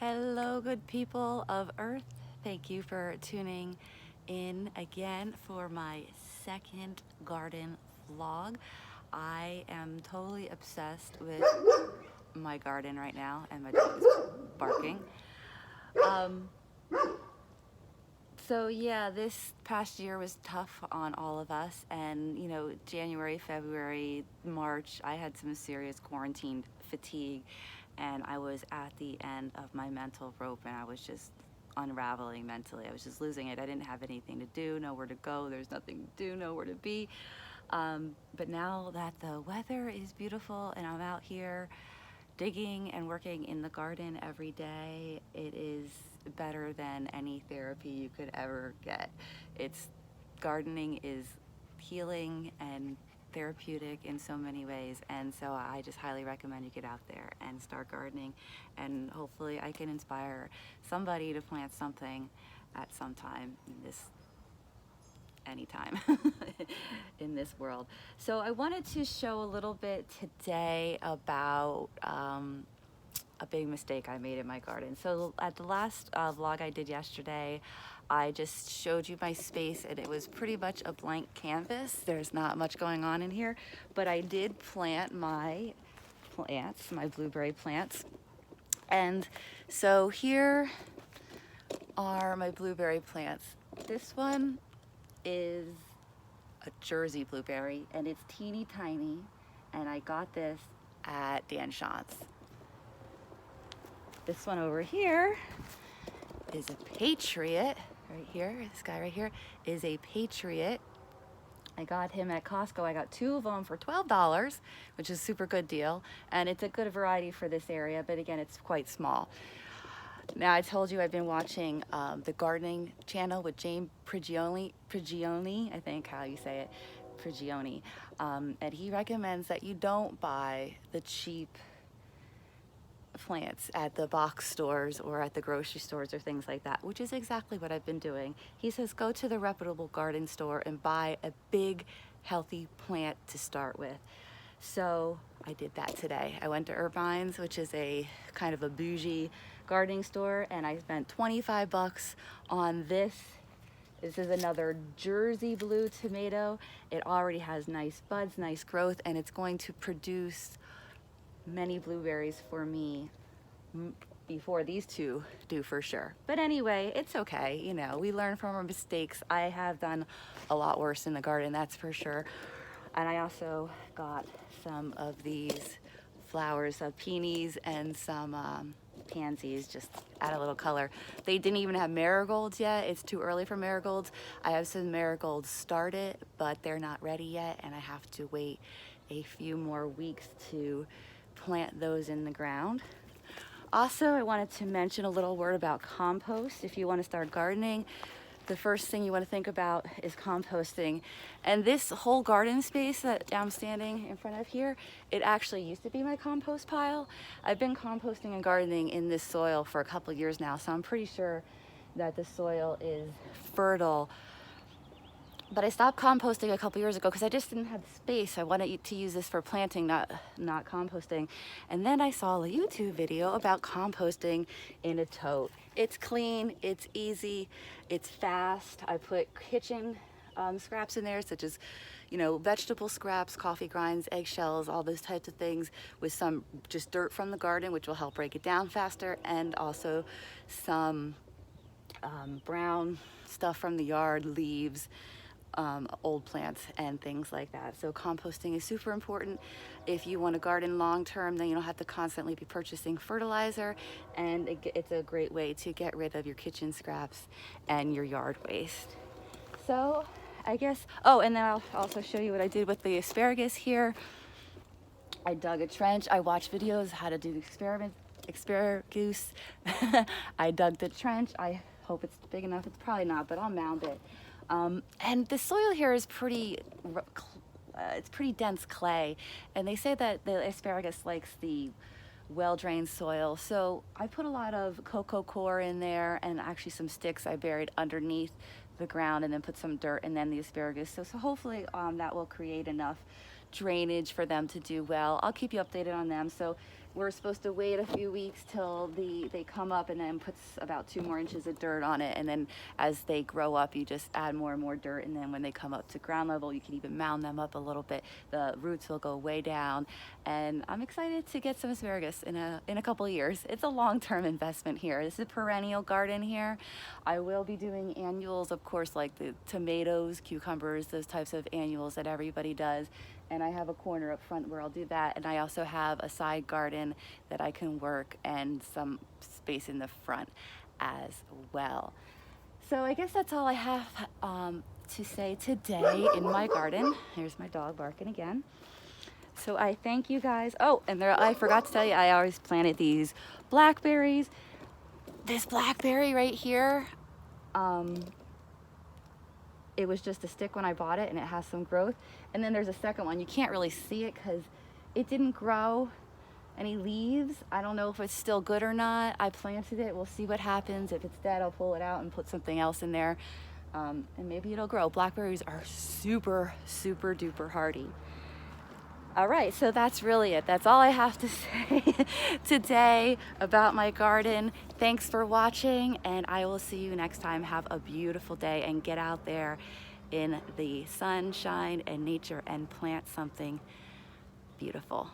Hello, good people of Earth. Thank you for tuning in again for my second garden vlog. I am totally obsessed with my garden right now, and my dog is barking. So yeah, this past year was tough on all of us, and January, February, March, I had some serious quarantine fatigue, and I was at the end of my mental rope, and I was just unraveling mentally. I was just losing it. I didn't have anything to do, nowhere to go. There's nothing to do, nowhere to be. But now that the weather is beautiful and I'm out here digging and working in the garden every day, it is better than any therapy you could ever get. Gardening is healing and therapeutic in so many ways, and so I just highly recommend you get out there and start gardening, and hopefully I can inspire somebody to plant something at some time in this anytime in this world. So I wanted to show a little bit today about a big mistake I made in my garden. So at the last vlog I did yesterday, I just showed you my space, and it was pretty much a blank canvas. There's not much going on in here, but I did plant my plants, my blueberry plants. And so here are my blueberry plants. This one is a Jersey blueberry, and it's teeny tiny, and I got this at Dan Shantz. This one over here is a Patriot. Right here, this guy right here is a Patriot. I got him at Costco. I got 2 of them for $12, which is a super good deal, and it's a good variety for this area, but again, it's quite small. Now, I told you I've been watching the gardening channel with James Prigioni, I think how you say it, Prigioni, and he recommends that you don't buy the cheap plants at the box stores or at the grocery stores or things like that, which is exactly what I've been doing. He says go to the reputable garden store and buy a big, healthy plant to start with. So I did that today. I went to Irvine's, which is a kind of a bougie gardening store, and I spent 25 bucks on this. This is another Jersey blue tomato. It already has nice buds, nice growth, and it's going to produce many blueberries for me before these two do, for sure. But anyway, it's okay. We learn from our mistakes. I have done a lot worse in the garden, that's for sure. And I also got some of these flowers, peonies and some pansies, just add a little color. They didn't even have marigolds yet. It's too early for marigolds. I have some marigolds started, but they're not ready yet, and I have to wait a few more weeks to plant those in the ground. Also, I wanted to mention a little word about compost. If you want to start gardening, the first thing you want to think about is composting. And this whole garden space that I'm standing in front of here, it actually used to be my compost pile. I've been composting and gardening in this soil for a couple years now, so I'm pretty sure that the soil is fertile. But I stopped composting a couple years ago because I just didn't have the space. I wanted to use this for planting, not composting. And then I saw a YouTube video about composting in a tote. It's clean, it's easy, it's fast. I put kitchen scraps in there, such as, vegetable scraps, coffee grinds, eggshells, all those types of things, with some just dirt from the garden, which will help break it down faster, and also some brown stuff from the yard, leaves, old plants and things like that. So composting is super important. If you want to garden long term, then you don't have to constantly be purchasing fertilizer, and it's a great way to get rid of your kitchen scraps and your yard waste. So I guess, and then I'll also show you what I did with the asparagus here. I dug a trench. I watched videos how to do asparagus. I dug the trench. I hope it's big enough. It's probably not, but I'll mound it. And the soil here is pretty dense clay, and they say that the asparagus likes the well-drained soil. So I put a lot of cocoa coir in there, and actually some sticks I buried underneath the ground, and then put some dirt and then the asparagus. So hopefully that will create enough drainage for them to do well. I'll keep you updated on them. So we're supposed to wait a few weeks till they come up, and then puts about 2 more inches of dirt on it, and then as they grow up you just add more and more dirt, and then when they come up to ground level you can even mound them up a little bit. The roots will go way down, and I'm excited to get some asparagus in a couple of years. It's a long-term investment here. This is a perennial garden here. I will be doing annuals, of course, like the tomatoes, cucumbers, those types of annuals that everybody does. And I have a corner up front where I'll do that. And I also have a side garden that I can work, and some space in the front as well. So I guess that's all I have to say today in my garden. Here's my dog barking again. So I thank you guys. Oh, and I forgot to tell you, I always planted these blackberries. This blackberry right here, it was just a stick when I bought it, and it has some growth. And then there's a second one. You can't really see it because it didn't grow any leaves. I don't know if it's still good or not. I planted it. We'll see what happens. If it's dead, I'll pull it out and put something else in there, and maybe it'll grow. Blackberries are super, super duper hardy. All right, so that's really it. That's all I have to say today about my garden. Thanks for watching, and I will see you next time. Have a beautiful day, and get out there in the sunshine and nature and plant something beautiful.